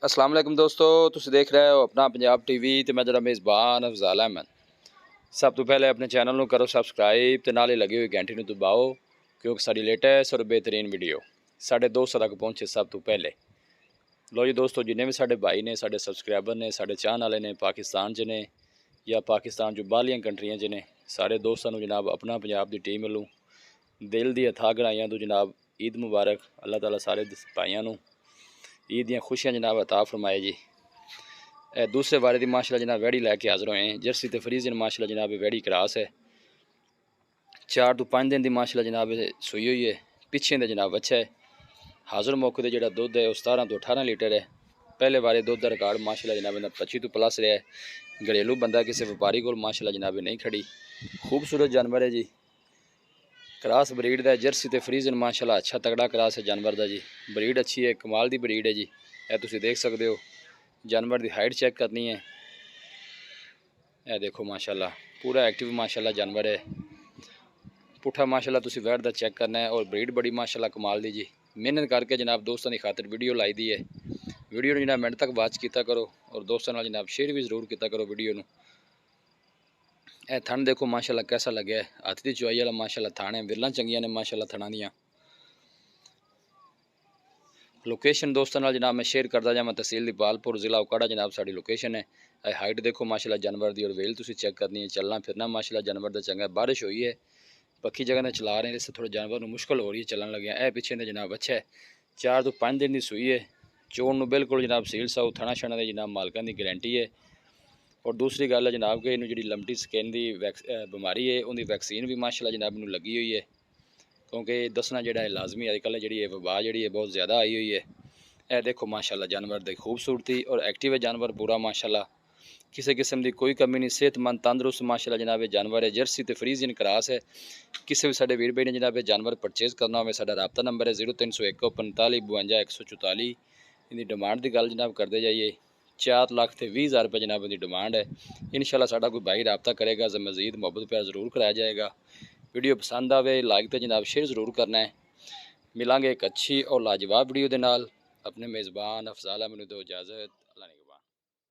अस्सलाम वालेकुम दोस्तों, तुसीं देख रहे हो अपना पंजाब टीवी ते मैं जरा मेज़बान अफजाल अहमद। सब तो पहले अपने चैनल को करो सबसक्राइब ते नाले लगी हुई घंटी को दबाओ क्योंकि साड़ी लेटेस्ट और बेहतरीन वीडियो साढ़े दोस्तों तक पहुँचे सब तो पहले। लो जी दोस्तों, जिन्हें भी साढ़े भाई ने, साढ़े सबसक्राइबर ने, साढ़े चाहने वाले ने, पाकिस्तान च ने या पाकिस्तान जो बाहलियां कंट्रियां च ने, सारे दोस्तों को जनाब अपना पंजाब की टीम वालों दिल दी अथाह गड़ाइयां तो जनाब ईद मुबारक। अल्लाह ताला सारे भाइयों ईद दियाँ खुशियाँ जनाब अता फरमाए जी। दूसरे बारे की माशाल्लाह जनाब वैड़ी लैके हाज़र होए हैं। जर्सी तो फ्रीजन माशाल्लाह जनाब वैड़ी क्रास है। 4 तो 5 दिन की माशाल्लाह जनाब सुई हुई है। पिछे दे जनाब अच्छा है। हाज़र मौके पर जो दुध है वह 17 तो 18 लीटर है। पहले बारे दुध का रिकॉर्ड माशाल्लाह जनाब 25 तो प्लस रहा है। घरेलू बंदा किसी व्यापारी को माशाल्लाह जनाब नहीं खड़ी। खूबसूरत जानवर है जी, क्रास ब्रीड का जर्सी तो फ्रीजन माशाल्लाह अच्छा तगड़ा क्रास है जानवर का जी। ब्रीड अच्छी है, कमाल की ब्रीड है जी। यह तुम देख सकते हो। जानवर की हाइट चेक करनी है, यह देखो माशाल्लाह पूरा एक्टिव माशाल्लाह जानवर है। पुठा माशाल्लाह तुसी वैट का चेक करना है और ब्रीड बड़ी माशाल्लाह कमाल दी जी। मेहनत करके जनाब दोस्तों की खातिर वीडियो लाई दी है। वीडियो जनाब मिनट तक वाच किया करो और दोस्तों नाल जनाब शेयर भी जरूर किया करो वीडियो नूं। यह थन देखो माशाल्लाह कैसा लगे, हाथ की चुआई वाला माशाल्लाह थान है। विरलां चंगियां ने माशाल्लाह थना दियां। लोकेशन दोस्तों नाल जनाब मैं शेयर करता जावां। तहसील दीपालपुर, जिला उकाड़ा जनाब साड़ी लोकेशन है। हाइट देखो माशाल्लाह जानवर दी और वेल तुसी चेक करनी है। चलना फिरना माशाल्लाह जानवर दा चंगा। बारिश हुई है, पक्की जगह ने चला रहे हैं, इससे थोड़ा जानवर को मुश्किल हो रही है चलन लगे। ए पिछे ने जनाब अच्छा है। 4 तो 5 दिन की सुई है। चोन में बिल्कुल जनाब सील साउ थना छना की जनाब मालकान की गारंटी है। और दूसरी गल है जनाब कि इन्हू जी लंबी स्किन की बीमारी है उनकी वैक्सीन भी माशाल्लाह जनाब इन्हू लगी हुई है। क्योंकि दसना जो है लाजमी अजकल जी वबा जी बहुत ज़्यादा आई हुई है। यह देखो माशाल्लाह जानवर की खूबसूरती और एक्टिव है जानवर पूरा माशाल्लाह। किसी किस्म की कोई कमी नहीं, सेहतमंद तंदुरुस्त माशाल्लाह जनाब जानवर है। जर्सी तो फ्रीजन क्रास है। किसी भी साढ़े वीर भाई ने जनाब जानवर परचेज करना हो साढ़ा राबता नंबर है 0301 45 52 144। इनकी डिमांड की गल जनाब करते जाइए। 4,20,000 रुपये जनाब की डिमांड है। इंशाल्लाह साढ़ा कोई भाई रबता करेगा तो मजीद मुहब्बत प्यार जरूर कराया जाएगा। वीडियो पसंद आवे लाइक तो जनाब शेयर जरूर करना है। मिलांगे एक अच्छी और लाजवाब वीडियो के नाल। अपने मेज़बान अफजाल अहमद को दो इजाज़त।